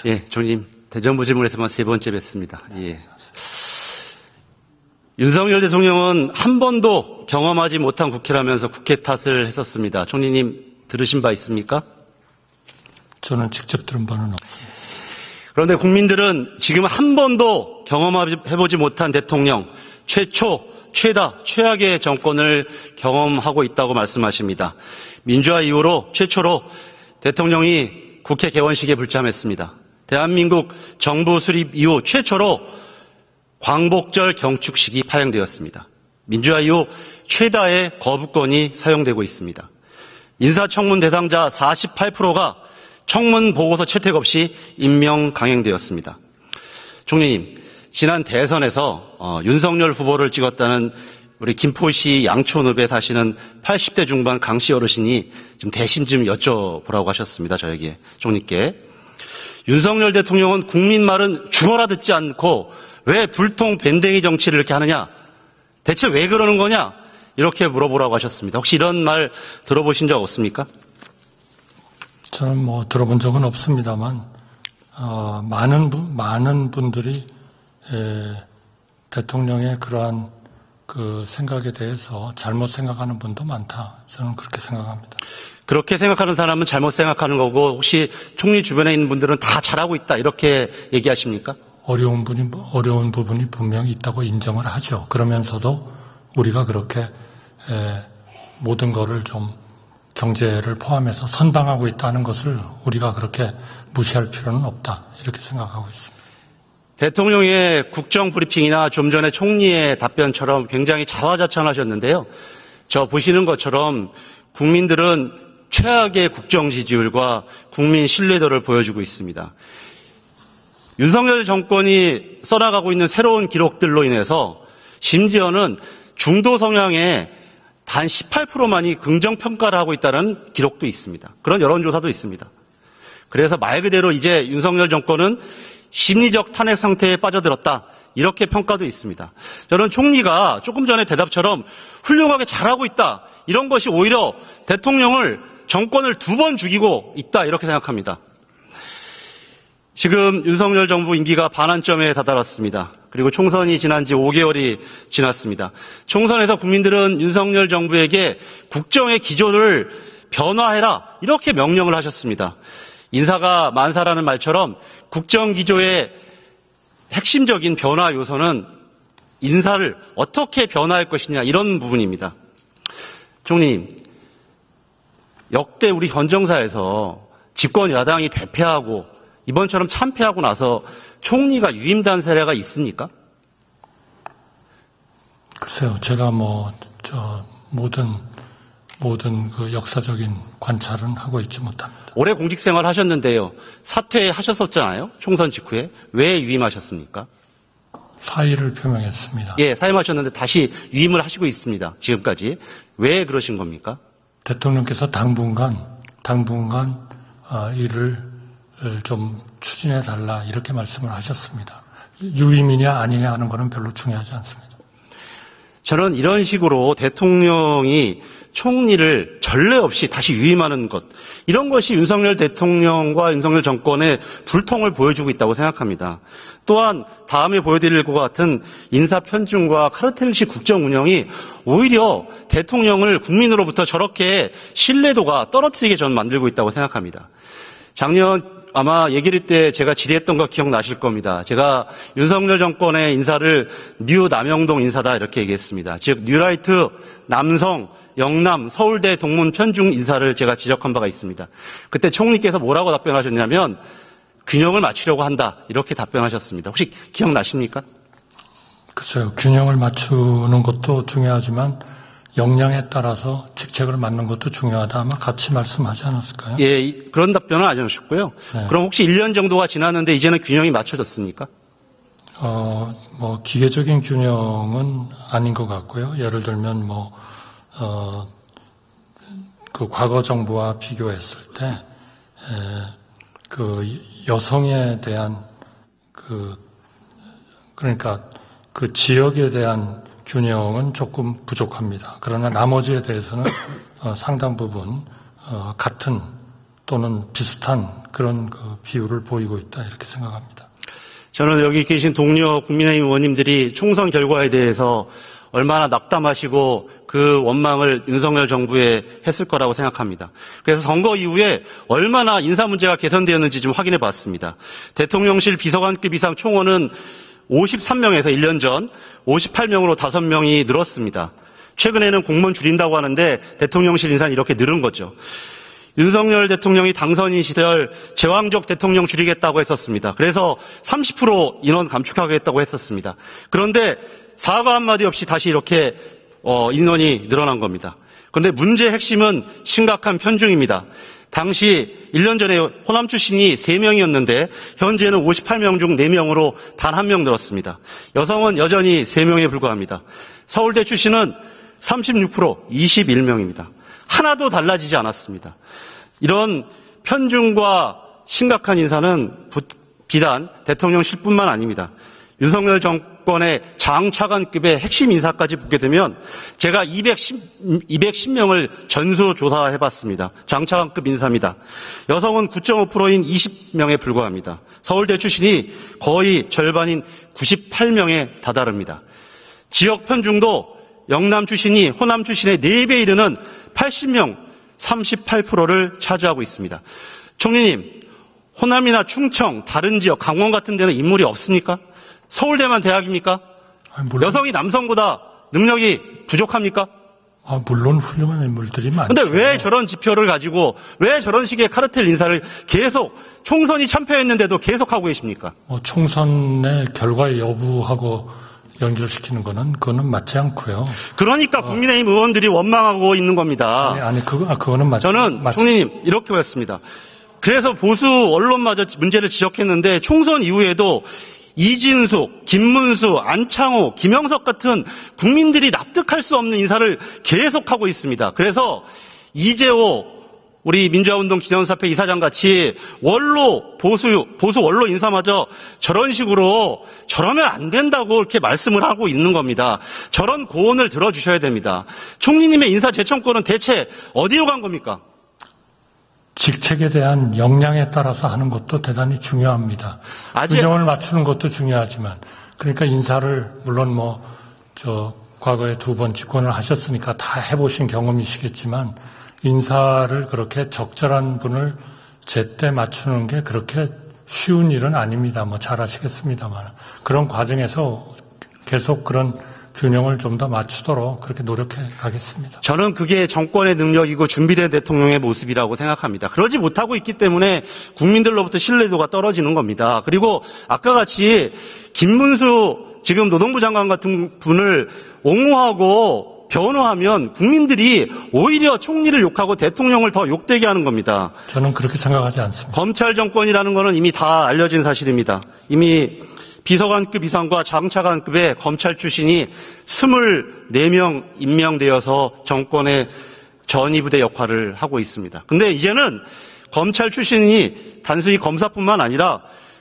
예, 총리님, 대정부 질문에서만 세 번째 뵙습니다. 예. 윤석열 대통령은 한 번도 경험하지 못한 국회라면서 국회 탓을 했었습니다. 총리님, 들으신 바 있습니까? 저는 직접 들은 바는 없습니다. 그런데 국민들은 지금 한 번도 경험해보지 못한 대통령, 최다, 최악의 정권을 경험하고 있다고 말씀하십니다. 민주화 이후로 최초로 대통령이 국회 개원식에 불참했습니다. 대한민국 정부 수립 이후 최초로 광복절 경축식이 파행되었습니다. 민주화 이후 최다의 거부권이 사용되고 있습니다. 인사청문 대상자 48%가 청문 보고서 채택 없이 임명 강행되었습니다. 총리님, 지난 대선에서 윤석열 후보를 찍었다는 우리 김포시 양촌읍에 사시는 80대 중반 강씨 어르신이 좀 대신 좀 여쭤보라고 하셨습니다. 저에게, 총리께. 윤석열 대통령은 국민 말은 죽어라 듣지 않고 왜 불통 밴댕이 정치를 이렇게 하느냐? 대체 왜 그러는 거냐? 이렇게 물어보라고 하셨습니다. 혹시 이런 말 들어보신 적 없습니까? 저는 들어본 적은 없습니다만, 많은 분들이, 대통령의 그러한 그 생각에 대해서 잘못 생각하는 분도 많다. 저는 그렇게 생각합니다. 그렇게 생각하는 사람은 잘못 생각하는 거고, 혹시 총리 주변에 있는 분들은 다 잘하고 있다, 이렇게 얘기하십니까? 어려운 부분이 분명히 있다고 인정을 하죠. 그러면서도 우리가 그렇게, 모든 거를 좀 경제를 포함해서 선방하고 있다는 것을 우리가 그렇게 무시할 필요는 없다. 이렇게 생각하고 있습니다. 대통령의 국정 브리핑이나 좀 전에 총리의 답변처럼 굉장히 자화자찬하셨는데요. 저 보시는 것처럼 국민들은 최악의 국정 지지율과 국민 신뢰도를 보여주고 있습니다. 윤석열 정권이 써나가고 있는 새로운 기록들로 인해서 심지어는 중도 성향의 단 18%만이 긍정평가를 하고 있다는 기록도 있습니다. 그런 여론조사도 있습니다. 그래서 말 그대로 이제 윤석열 정권은 심리적 탄핵 상태에 빠져들었다. 이렇게 평가도 있습니다. 저는 총리가 조금 전에 대답처럼 훌륭하게 잘하고 있다. 이런 것이 오히려 대통령을 정권을 2번 죽이고 있다. 이렇게 생각합니다. 지금 윤석열 정부 임기가 반환점에 다다랐습니다. 그리고 총선이 지난 지 5개월이 지났습니다. 총선에서 국민들은 윤석열 정부에게 국정의 기조를 변화해라 이렇게 명령을 하셨습니다. 인사가 만사라는 말처럼 국정 기조의 핵심적인 변화 요소는 인사를 어떻게 변화할 것이냐 이런 부분입니다. 총리님, 역대 우리 현 정사에서 집권 야당이 대패하고 이번처럼 참패하고 나서 총리가 유임된 사례가 있습니까? 글쎄요, 제가 모든 그 역사적인 관찰은 하고 있지 못합니다. 오래 공직 생활 하셨는데요. 사퇴하셨었잖아요. 총선 직후에. 왜 유임하셨습니까? 사의를 표명했습니다. 예, 사임하셨는데 다시 유임을 하시고 있습니다. 지금까지. 왜 그러신 겁니까? 대통령께서 당분간 일을 좀 추진해달라 이렇게 말씀을 하셨습니다. 유임이냐 아니냐 하는 것은 별로 중요하지 않습니다. 저는 이런 식으로 대통령이 총리를 전례 없이 다시 유임하는 것, 이런 것이 윤석열 대통령과 윤석열 정권의 불통을 보여주고 있다고 생각합니다. 또한 다음에 보여드릴 것 같은 인사 편중과 카르텔식 국정 운영이 오히려 대통령을 국민으로부터 저렇게 신뢰도가 떨어뜨리게 저는 만들고 있다고 생각합니다. 작년 아마 얘기를 때 제가 질의했던 거 기억나실 겁니다. 제가 윤석열 정권의 인사를 뉴 남영동 인사다 이렇게 얘기했습니다. 즉 뉴라이트, 남성, 영남, 서울대 동문 편중 인사를 제가 지적한 바가 있습니다. 그때 총리께서 뭐라고 답변하셨냐면 균형을 맞추려고 한다 이렇게 답변하셨습니다. 혹시 기억나십니까? 글쎄요. 균형을 맞추는 것도 중요하지만 역량에 따라서 직책을 맡는 것도 중요하다. 아마 같이 말씀하지 않았을까요? 예, 그런 답변은 안 해주셨고요. 네. 그럼 혹시 1년 정도가 지났는데 이제는 균형이 맞춰졌습니까? 기계적인 균형은 아닌 것 같고요. 예를 들면 그 과거 정부와 비교했을 때, 그 여성에 대한 그러니까 그 지역에 대한 균형은 조금 부족합니다. 그러나 나머지에 대해서는 상당 부분 같은 또는 비슷한 그런 그 비율을 보이고 있다 이렇게 생각합니다. 저는 여기 계신 동료 국민의힘 의원님들이 총선 결과에 대해서 얼마나 낙담하시고 그 원망을 윤석열 정부에 했을 거라고 생각합니다. 그래서 선거 이후에 얼마나 인사 문제가 개선되었는지 좀 확인해 봤습니다. 대통령실 비서관급 이상 총원은 53명에서 1년 전 58명으로 5명이 늘었습니다. 최근에는 공무원 줄인다고 하는데 대통령실 인사는 이렇게 늘은 거죠. 윤석열 대통령이 당선인 시절 제왕적 대통령 줄이겠다고 했었습니다. 그래서 30% 인원 감축하겠다고 했었습니다. 그런데 사과 한마디 없이 다시 이렇게 인원이 늘어난 겁니다. 그런데 문제의 핵심은 심각한 편중입니다. 당시 1년 전에 호남 출신이 3명이었는데 현재는 58명 중 4명으로 단 1명 늘었습니다. 여성은 여전히 3명에 불과합니다. 서울대 출신은 36%, 21명입니다. 하나도 달라지지 않았습니다. 이런 편중과 심각한 인사는 비단 대통령실뿐만 아닙니다. 윤석열 정권의 장차관급의 핵심 인사까지 붙게 되면 제가 210명을 전수조사해봤습니다. 장차관급 인사입니다. 여성은 9.5%인 20명에 불과합니다. 서울대 출신이 거의 절반인 98명에 다다릅니다. 지역 편중도 영남 출신이 호남 출신의 4배 이르는 80명, 38%를 차지하고 있습니다. 총리님, 호남이나 충청, 다른 지역, 강원 같은 데는 인물이 없습니까? 서울대만 대학입니까? 물론, 여성이 남성보다 능력이 부족합니까? 물론 훌륭한 인물들이 많죠. 그런데 왜 저런 지표를 가지고 왜 저런 식의 카르텔 인사를 계속 총선이 참패했는데도 계속하고 계십니까? 총선의 결과의 여부하고 연결시키는 그거는 맞지 않고요. 그러니까 국민의힘 의원들이 원망하고 있는 겁니다. 그거는 맞죠. 저는 총리님 이렇게 보였습니다. 그래서 보수 언론마저 문제를 지적했는데 총선 이후에도 이진숙, 김문수, 안창호, 김영석 같은 국민들이 납득할 수 없는 인사를 계속하고 있습니다. 그래서 이재호 우리 민주화운동 기념사표 이사장 같이 보수 원로 인사마저 저런 식으로 저러면 안 된다고 이렇게 말씀을 하고 있는 겁니다. 저런 고언을 들어주셔야 됩니다. 총리님의 인사 재청권은 대체 어디로 간 겁니까? 직책에 대한 역량에 따라서 하는 것도 대단히 중요합니다. 균형을 맞추는 것도 중요하지만, 그러니까 인사를 물론 과거에 2번 집권을 하셨으니까 다 해보신 경험이시겠지만 인사를 그렇게 적절한 분을 제때 맞추는 게 그렇게 쉬운 일은 아닙니다. 잘 아시겠습니다만 그런 과정에서 계속 그런 균형을 좀 더 맞추도록 그렇게 노력해 가겠습니다. 저는 그게 정권의 능력이고 준비된 대통령의 모습이라고 생각합니다. 그러지 못하고 있기 때문에 국민들로부터 신뢰도가 떨어지는 겁니다. 그리고 아까 같이 김문수 지금 노동부 장관 같은 분을 옹호하고 변호하면 국민들이 오히려 총리를 욕하고 대통령을 더 욕되게 하는 겁니다. 저는 그렇게 생각하지 않습니다. 검찰 정권이라는 것은 이미 다 알려진 사실입니다. 이미 비서관급 이상과 장차관급의 검찰 출신이 24명 임명되어서 정권의 전위부대 역할을 하고 있습니다. 근데 이제는 검찰 출신이 단순히 검사뿐만 아니라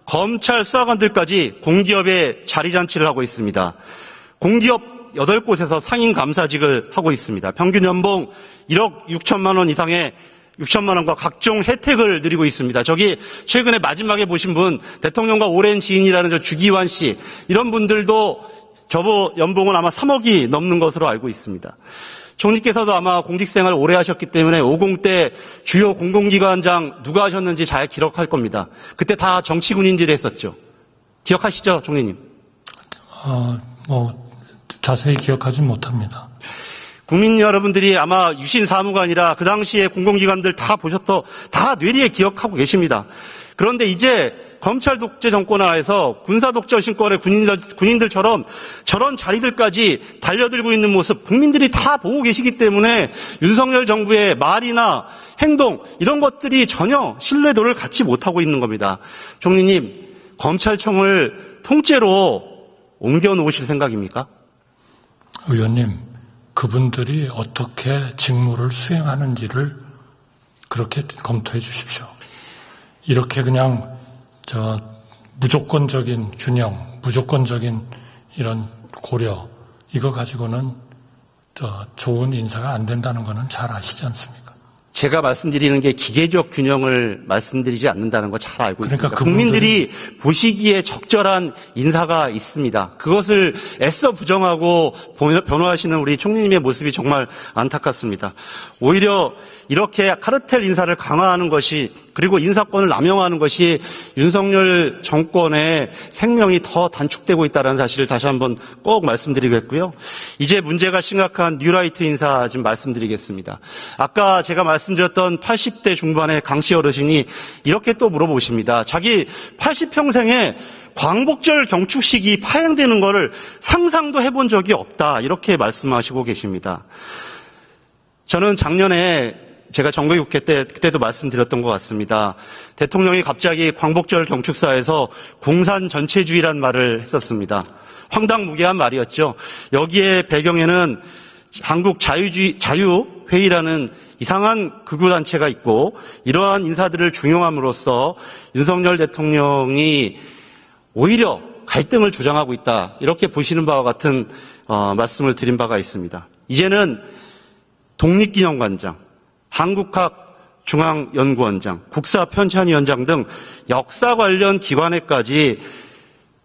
검찰 수사관들까지 공기업에 자리잔치를 하고 있습니다. 공기업 8곳에서 상임 감사직을 하고 있습니다. 평균 연봉 1억 6천만 원 이상의 6천만 원과 각종 혜택을 누리고 있습니다. 저기 최근에 마지막에 보신 분 대통령과 오랜 지인이라는 저 주기환 씨 이런 분들도 저보 연봉은 아마 3억이 넘는 것으로 알고 있습니다. 총리께서도 아마 공직생활 오래 하셨기 때문에 50대 주요 공공기관장 누가 하셨는지 잘 기억할 겁니다. 그때 다 정치 군인들이 했었죠. 기억하시죠, 총리님? 자세히 기억하진 못합니다. 국민 여러분들이 아마 유신 사무관이라 그 당시에 공공기관들 다 다 뇌리에 기억하고 계십니다. 그런데 이제 검찰 독재 정권 하에서 군사 독재 신권의 군인들처럼 저런 자리들까지 달려들고 있는 모습 국민들이 다 보고 계시기 때문에 윤석열 정부의 말이나 행동 이런 것들이 전혀 신뢰도를 갖지 못하고 있는 겁니다. 총리님, 검찰청을 통째로 옮겨 놓으실 생각입니까? 의원님, 그분들이 어떻게 직무를 수행하는지를 그렇게 검토해 주십시오. 이렇게 그냥 무조건적인 균형, 무조건적인 이런 고려 이거 가지고는 좋은 인사가 안 된다는 거는 잘 아시지 않습니까? 제가 말씀드리는 게 기계적 균형을 말씀드리지 않는다는 거 잘 알고 그러니까 있습니다. 국민들이 보시기에 적절한 인사가 있습니다. 그것을 애써 부정하고 변호하시는 우리 총리님의 모습이 정말 안타깝습니다. 오히려 이렇게 카르텔 인사를 강화하는 것이, 그리고 인사권을 남용하는 것이 윤석열 정권의 생명이 더 단축되고 있다는 사실을 다시 한번 꼭 말씀드리겠고요. 이제 문제가 심각한 뉴라이트 인사 좀 말씀드리겠습니다. 아까 제가 말씀드렸던 80대 중반의 강씨 어르신이 이렇게 또 물어보십니다. 자기 80평생에 광복절 경축식이 파행되는 것을 상상도 해본 적이 없다, 이렇게 말씀하시고 계십니다. 저는 작년에 제가 정기국회 때 그때도 말씀드렸던 것 같습니다. 대통령이 갑자기 광복절 경축사에서 공산 전체주의란 말을 했었습니다. 황당무계한 말이었죠. 여기에 배경에는 한국 자유회의라는 이상한 극우단체가 있고, 이러한 인사들을 중용함으로써 윤석열 대통령이 오히려 갈등을 조장하고 있다, 이렇게 보시는 바와 같은 말씀을 드린 바가 있습니다. 이제는 독립기념관장, 한국학중앙연구원장, 국사편찬위원장 등 역사 관련 기관에까지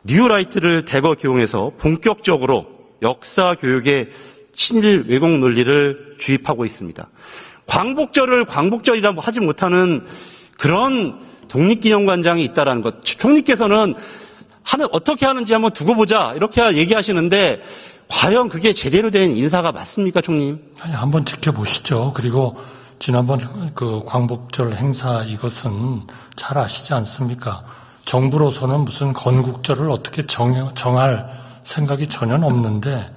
뉴라이트를 대거 기용해서 본격적으로 역사 교육에 친일 왜곡 논리를 주입하고 있습니다. 광복절을 광복절이라고 하지 못하는 그런 독립기념관장이 있다는 것, 총리께서는 어떻게 하는지 한번 두고 보자, 이렇게 얘기하시는데 과연 그게 제대로 된 인사가 맞습니까, 총리님? 아니, 한번 지켜보시죠. 그리고 지난번 그 광복절 행사, 이것은 잘 아시지 않습니까? 정부로서는 무슨 건국절을 어떻게 정할 생각이 전혀 없는데,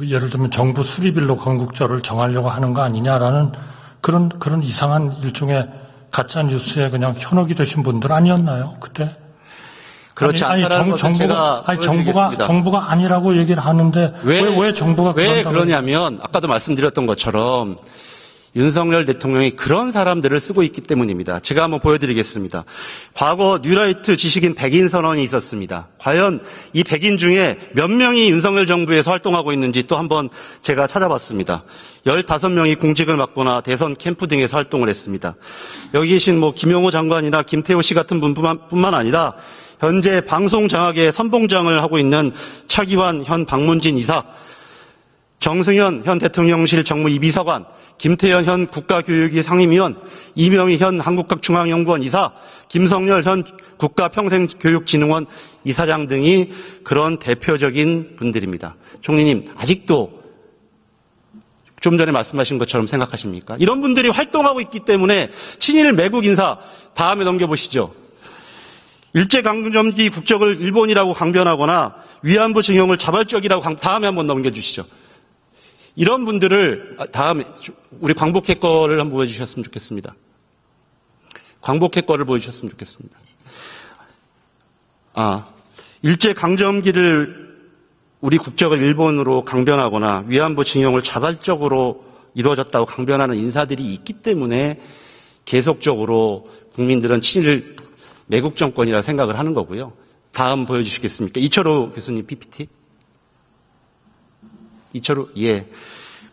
예를 들면 정부 수립일로 건국절을 정하려고 하는 거 아니냐라는 그런 이상한 일종의 가짜 뉴스에 그냥 현혹이 되신 분들 아니었나요, 그때? 그렇지 않다는 것은 제가 보여드리겠습니다. 정부가 아니라고 얘기를 하는데 왜 정부가 왜 그러냐면 아까도 말씀드렸던 것처럼 윤석열 대통령이 그런 사람들을 쓰고 있기 때문입니다. 제가 한번 보여드리겠습니다. 과거 뉴라이트 지식인 100인 선언이 있었습니다. 과연 이 100인 중에 몇 명이 윤석열 정부에서 활동하고 있는지 또 한번 제가 찾아봤습니다. 15명이 공직을 맡거나 대선 캠프 등에서 활동을 했습니다. 여기 계신 김용호 장관이나 김태호 씨 같은 분뿐만 아니라 현재 방송장악의 선봉장을 하고 있는 차기환 현 방문진 이사, 정승현 현 대통령실 정무이비서관, 김태현 현 국가교육위 상임위원, 이명희 현 한국학중앙연구원 이사, 김성열 현 국가평생교육진흥원 이사장 등이 그런 대표적인 분들입니다. 총리님, 아직도 좀 전에 말씀하신 것처럼 생각하십니까? 이런 분들이 활동하고 있기 때문에 친일 매국 인사, 다음에 넘겨보시죠. 일제강점기 국적을 일본이라고 강변하거나 위안부 징용을 자발적이라고 다음에 한번 넘겨주시죠. 이런 분들을 다음에 우리 광복회 거를 한번 보여주셨으면 좋겠습니다. 광복회 거를 보여주셨으면 좋겠습니다. 일제강점기를 우리 국적을 일본으로 강변하거나 위안부 징용을 자발적으로 이루어졌다고 강변하는 인사들이 있기 때문에 계속적으로 국민들은 친일 매국 정권이라 생각을 하는 거고요. 다음 보여주시겠습니까? 이철호 교수님 PPT. 이철호, 예.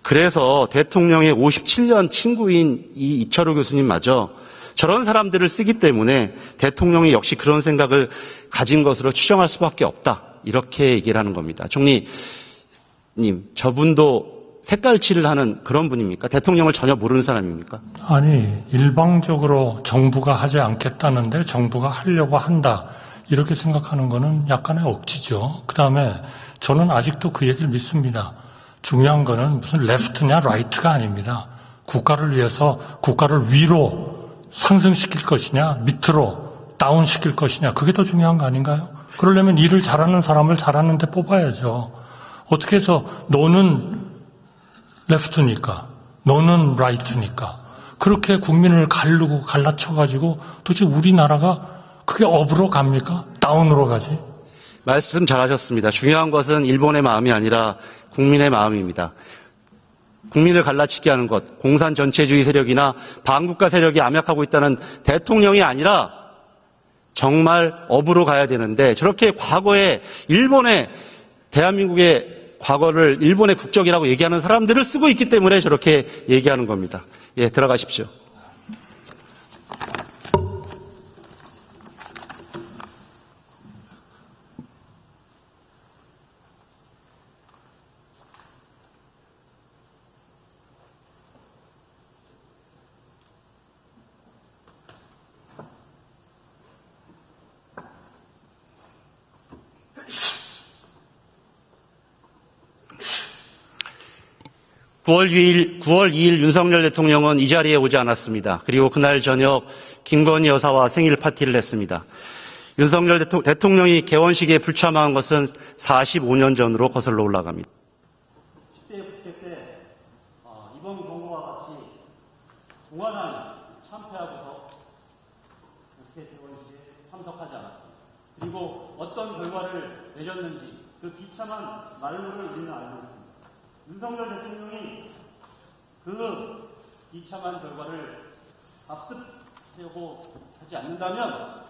그래서 대통령의 57년 친구인 이 이철호 교수님마저 저런 사람들을 쓰기 때문에 대통령이 역시 그런 생각을 가진 것으로 추정할 수밖에 없다, 이렇게 얘기를 하는 겁니다. 총리님, 저분도 색깔칠을 하는 그런 분입니까? 대통령을 전혀 모르는 사람입니까? 아니, 일방적으로 정부가 하지 않겠다는데 정부가 하려고 한다, 이렇게 생각하는 거는 약간의 억지죠. 그다음에 저는 아직도 그 얘기를 믿습니다. 중요한 거는 무슨 레프트냐 라이트가 아닙니다. 국가를 위해서 국가를 위로 상승시킬 것이냐 밑으로 다운시킬 것이냐, 그게 더 중요한 거 아닌가요? 그러려면 일을 잘하는 사람을 잘하는 데 뽑아야죠. 어떻게 해서 너는 레프트니까 너는 라이트니까 그렇게 국민을 가르고 갈라쳐가지고 도대체 우리나라가 그게 업으로 갑니까? 다운으로 가지? 말씀 잘하셨습니다. 중요한 것은 일본의 마음이 아니라 국민의 마음입니다. 국민을 갈라치게 하는 것, 공산 전체주의 세력이나 반국가 세력이 암약하고 있다는 대통령이 아니라 정말 업으로 가야 되는데, 저렇게 과거에 일본의 대한민국의 과거를 일본의 국적이라고 얘기하는 사람들을 쓰고 있기 때문에 저렇게 얘기하는 겁니다. 예, 들어가십시오. (9월 2일) 윤석열 대통령은 이 자리에 오지 않았습니다. 그리고 그날 저녁 김건희 여사와 생일 파티를 했습니다. 윤석열 대통령이 개원식에 불참한 것은 45년 전으로 거슬러 올라갑니다. 10대 국회 때 이번 공고와 같이 공화당이 참패하고서 국회 개원식에 참석하지 않았습니다. 그리고 어떤 결과를 내셨는지 그 비참한 말로를 우리는 알고 있습니다. 윤석열 대통령이 그 비참한 결과를 답습하려고 하지 않는다면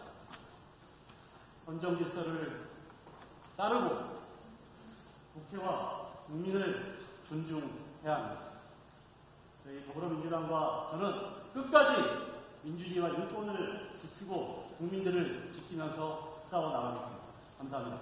헌정 질서를 따르고 국회와 국민을 존중해야 합니다. 저희 더불어민주당과 저는 끝까지 민주주의와 인권을 지키고 국민들을 지키면서 싸워나가겠습니다. 감사합니다.